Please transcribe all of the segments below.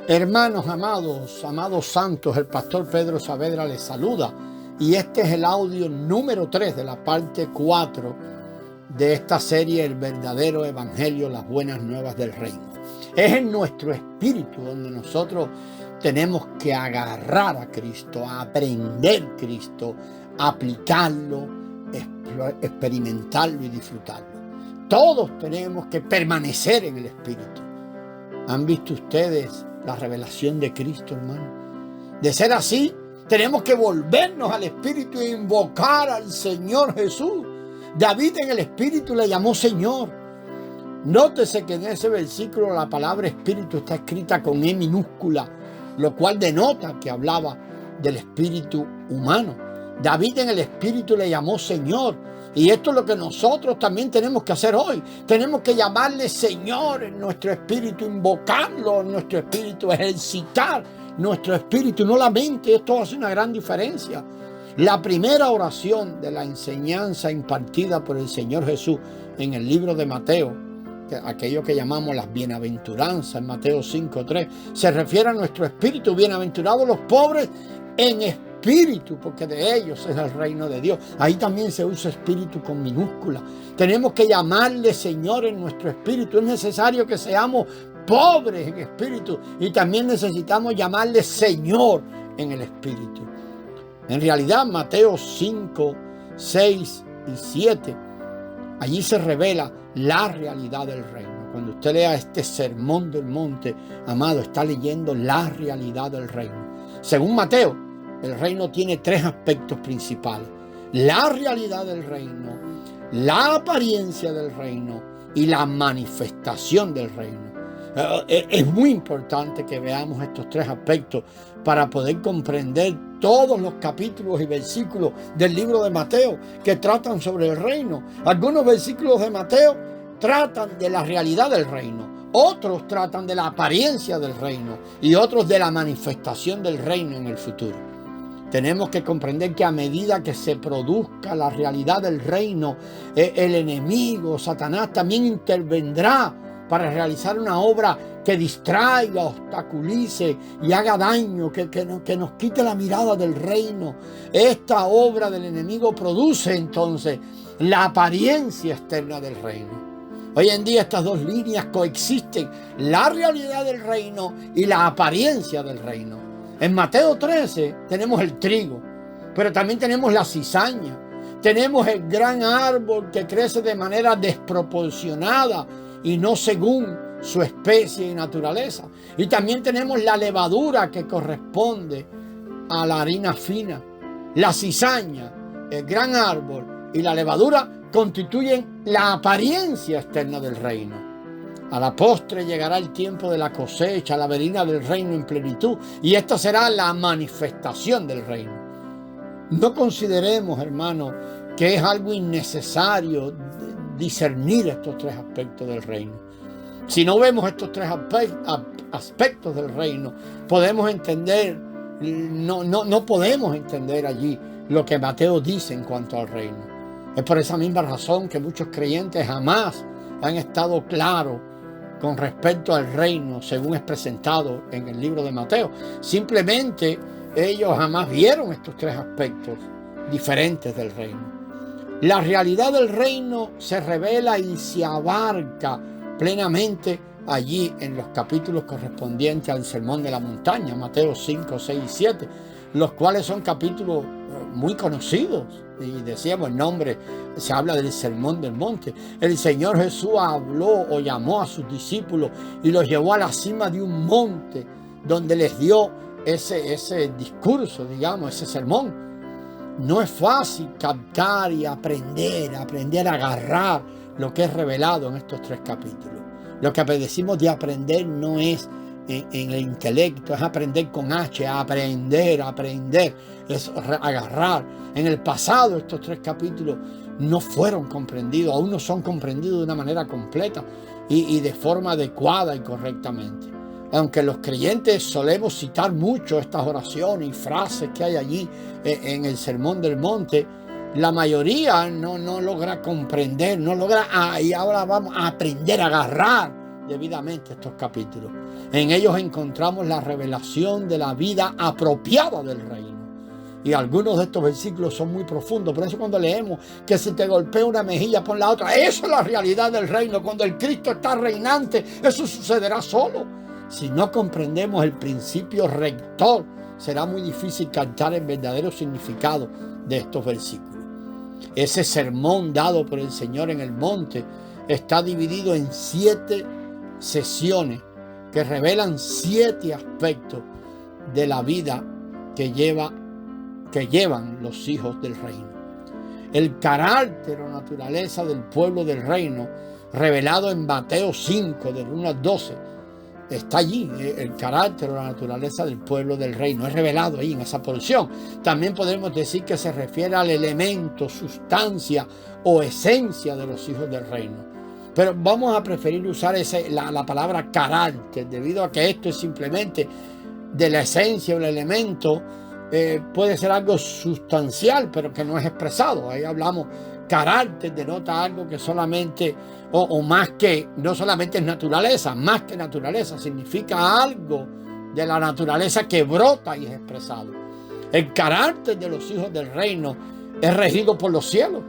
Hermanos amados, amados santos, el pastor Pedro Saavedra les saluda y este es el audio número 3 de la parte 4 de esta serie El verdadero evangelio, las buenas nuevas del reino. Es en nuestro espíritu donde nosotros tenemos que agarrar a Cristo, aprender Cristo, aplicarlo, experimentarlo y disfrutarlo. Todos tenemos que permanecer en el espíritu. ¿Han visto ustedes la revelación de Cristo, hermano? De ser así, tenemos que volvernos al Espíritu e invocar al Señor Jesús. David en el Espíritu le llamó Señor. Nótese que en ese versículo la palabra Espíritu está escrita con E minúscula, lo cual denota que hablaba del espíritu humano. David en el Espíritu le llamó Señor. Y esto es lo que nosotros también tenemos que hacer hoy. Tenemos que llamarle Señor en nuestro espíritu, invocarlo en nuestro espíritu, ejercitar nuestro espíritu, no la mente. Esto hace una gran diferencia. La primera oración de la enseñanza impartida por el Señor Jesús en el libro de Mateo, aquello que llamamos las bienaventuranzas, en Mateo 5:3, se refiere a nuestro espíritu. Bienaventurados los pobres en espíritu, porque de ellos es el reino de Dios. Ahí también se usa espíritu con minúscula. Tenemos que llamarle Señor en nuestro espíritu. Es necesario que seamos pobres en espíritu y también necesitamos llamarle Señor en el espíritu. En realidad, Mateo 5, 6 y 7, allí se revela la realidad del reino. Cuando usted lea este sermón del monte, amado, está leyendo la realidad del reino. Según Mateo, el reino tiene 3 aspectos principales: la realidad del reino, la apariencia del reino y la manifestación del reino. Es muy importante que veamos estos 3 aspectos para poder comprender todos los capítulos y versículos del libro de Mateo que tratan sobre el reino. Algunos versículos de Mateo tratan de la realidad del reino, otros tratan de la apariencia del reino y otros de la manifestación del reino en el futuro. Tenemos que comprender que a medida que se produzca la realidad del reino, el enemigo, Satanás, también intervendrá para realizar una obra que distraiga, obstaculice y haga daño, que nos quite la mirada del reino. Esta obra del enemigo produce entonces la apariencia externa del reino. Hoy en día estas 2 líneas coexisten: la realidad del reino y la apariencia del reino. En Mateo 13 tenemos el trigo, pero también tenemos la cizaña. Tenemos el gran árbol que crece de manera desproporcionada y no según su especie y naturaleza. Y también tenemos la levadura que corresponde a la harina fina. La cizaña, el gran árbol y la levadura constituyen la apariencia externa del reino. A la postre llegará el tiempo de la cosecha, la venida del reino en plenitud, y esta será la manifestación del reino. No consideremos, hermano, que es algo innecesario discernir estos 3 aspectos del reino. Si no vemos estos 3 aspectos del reino, podemos entender, no podemos entender allí lo que Mateo dice en cuanto al reino. Es por esa misma razón que muchos creyentes jamás han estado claros con respecto al reino según es presentado en el libro de Mateo. Simplemente ellos jamás vieron estos 3 aspectos diferentes del reino. La realidad del reino se revela y se abarca plenamente allí en los capítulos correspondientes al Sermón de la Montaña, Mateo 5, 6 y 7, los cuales son capítulos muy conocidos. Y decíamos el nombre, se habla del Sermón del Monte. El Señor Jesús habló o llamó a sus discípulos y los llevó a la cima de un monte donde les dio ese discurso, digamos, ese sermón. No es fácil captar y aprender a agarrar lo que es revelado en estos 3 capítulos. Lo que decimos de aprender no es en el intelecto, es aprender con H, aprender, es agarrar. En el pasado estos 3 capítulos no fueron comprendidos, aún no son comprendidos de una manera completa y de forma adecuada y correctamente. Aunque los creyentes solemos citar mucho estas oraciones y frases que hay allí en el Sermón del Monte, la mayoría no logra comprender, no logra, y ahora vamos a aprender a agarrar debidamente estos capítulos. En ellos encontramos la revelación de la vida apropiada del reino. Y algunos de estos versículos son muy profundos. Por eso cuando leemos que si te golpea una mejilla pon la otra, eso es la realidad del reino. Cuando el Cristo está reinante, eso sucederá solo. Si no comprendemos el principio rector, será muy difícil captar el verdadero significado de estos versículos. Ese sermón dado por el Señor en el monte está dividido en 7 sesiones que revelan 7 aspectos de la vida que llevan los hijos del reino. El carácter o naturaleza del pueblo del reino, revelado en Mateo 5, del 1 al 12, está allí. El carácter o la naturaleza del pueblo del reino es revelado ahí en esa porción. También podemos decir que se refiere al elemento, sustancia o esencia de los hijos del reino. Pero vamos a preferir usar la palabra carácter, debido a que esto es simplemente de la esencia o el elemento. Puede ser algo sustancial, pero que no es expresado. Ahí hablamos, carácter denota algo que solamente, o más que, no solamente es naturaleza, más que naturaleza, significa algo de la naturaleza que brota y es expresado. El carácter de los hijos del reino es regido por los cielos,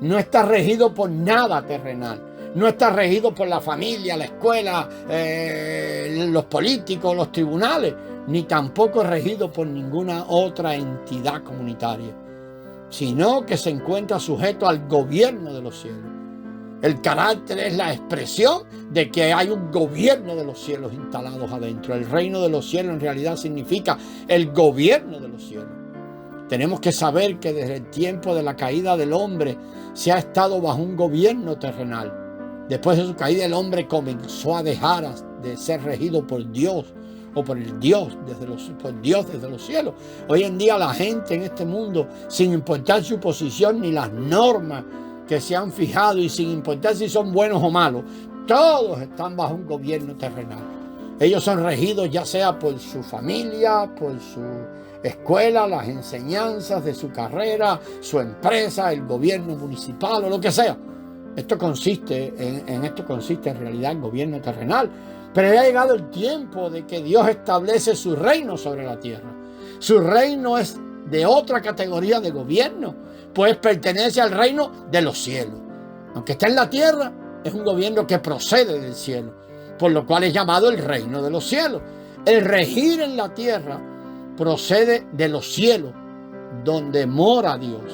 no está regido por nada terrenal. No está regido por la familia, la escuela, los políticos, los tribunales, ni tampoco es regido por ninguna otra entidad comunitaria, sino que se encuentra sujeto al gobierno de los cielos. El carácter es la expresión de que hay un gobierno de los cielos instalados adentro. El reino de los cielos en realidad significa el gobierno de los cielos. Tenemos que saber que desde el tiempo de la caída del hombre se ha estado bajo un gobierno terrenal. Después de su caída, el hombre comenzó a dejar de ser regido por Dios o por Dios desde los cielos. Hoy en día la gente en este mundo, sin importar su posición ni las normas que se han fijado y sin importar si son buenos o malos, todos están bajo un gobierno terrenal. Ellos son regidos ya sea por su familia, por su escuela, las enseñanzas de su carrera, su empresa, el gobierno municipal o lo que sea. Esto consiste en realidad el gobierno terrenal. Pero ya ha llegado el tiempo de que Dios establece su reino sobre la tierra. Su reino es de otra categoría de gobierno, pues pertenece al reino de los cielos. Aunque está en la tierra, es un gobierno que procede del cielo, por lo cual es llamado el reino de los cielos. El regir en la tierra procede de los cielos, donde mora Dios.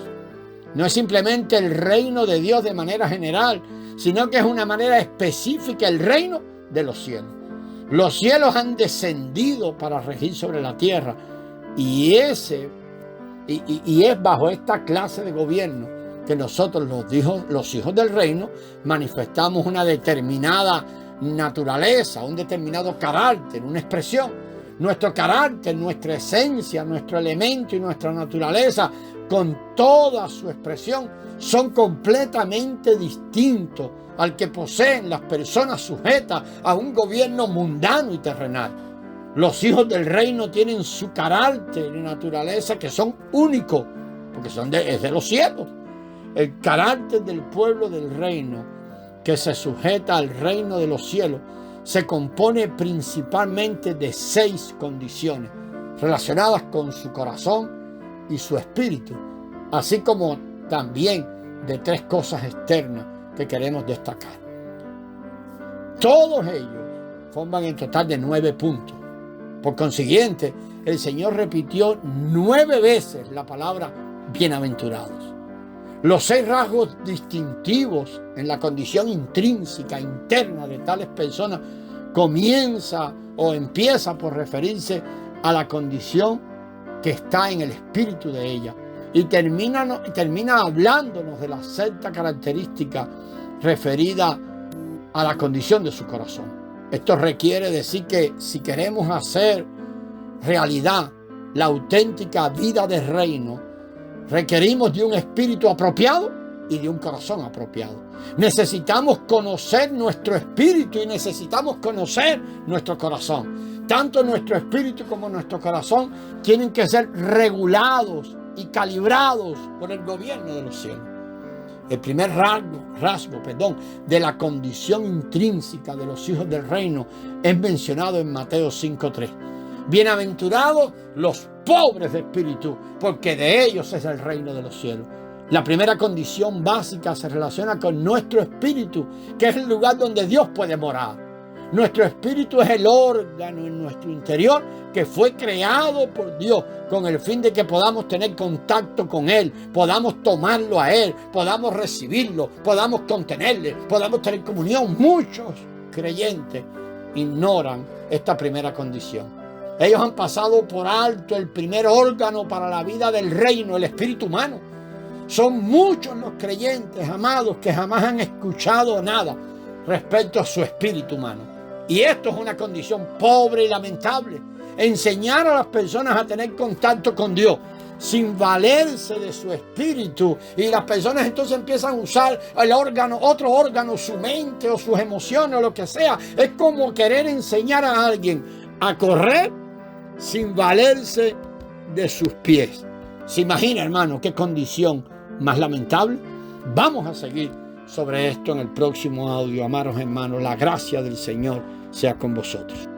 No es simplemente el reino de Dios de manera general, sino que es una manera específica el reino de los cielos. Los cielos han descendido para regir sobre la tierra y es bajo esta clase de gobierno que nosotros los hijos del reino manifestamos una determinada naturaleza, un determinado carácter, una expresión. Nuestro carácter, nuestra esencia, nuestro elemento y nuestra naturaleza, con toda su expresión, son completamente distintos al que poseen las personas sujetas a un gobierno mundano y terrenal. Los hijos del reino tienen su carácter y naturaleza que son únicos, porque es de los cielos. El carácter del pueblo del reino, que se sujeta al reino de los cielos, se compone principalmente de 6 condiciones relacionadas con su corazón y su espíritu, así como también de 3 cosas externas que queremos destacar. Todos ellos forman en total de 9 puntos. Por consiguiente, el Señor repitió 9 veces la palabra bienaventurados. Los 6 rasgos distintivos en la condición intrínseca, interna de tales personas empieza por referirse a la condición que está en el espíritu de ella y termina hablándonos de la 6ª característica referida a la condición de su corazón. Esto requiere decir que si queremos hacer realidad la auténtica vida del reino, requerimos de un espíritu apropiado y de un corazón apropiado. Necesitamos conocer nuestro espíritu y necesitamos conocer nuestro corazón. Tanto nuestro espíritu como nuestro corazón tienen que ser regulados y calibrados por el gobierno de los cielos. El primer rasgo, de la condición intrínseca de los hijos del reino es mencionado en Mateo 5:3. Bienaventurados los pobres de espíritu, porque de ellos es el reino de los cielos. La primera condición básica se relaciona con nuestro espíritu, que es el lugar donde Dios puede morar. Nuestro espíritu es el órgano en nuestro interior que fue creado por Dios con el fin de que podamos tener contacto con Él, podamos tomarlo a Él, podamos recibirlo, podamos contenerle, podamos tener comunión. Muchos creyentes ignoran esta primera condición. Ellos han pasado por alto el primer órgano para la vida del reino, el espíritu humano. Son muchos los creyentes, amados, que jamás han escuchado nada respecto a su espíritu humano. Y esto es una condición pobre y lamentable. Enseñar a las personas a tener contacto con Dios sin valerse de su espíritu, y las personas entonces empiezan a usar el órgano, otro órgano, su mente o sus emociones o lo que sea. Es como querer enseñar a alguien a correr sin valerse de sus pies. ¿Se imagina, hermano, qué condición más lamentable? Vamos a seguir sobre esto en el próximo audio. Amados hermanos, la gracia del Señor sea con vosotros.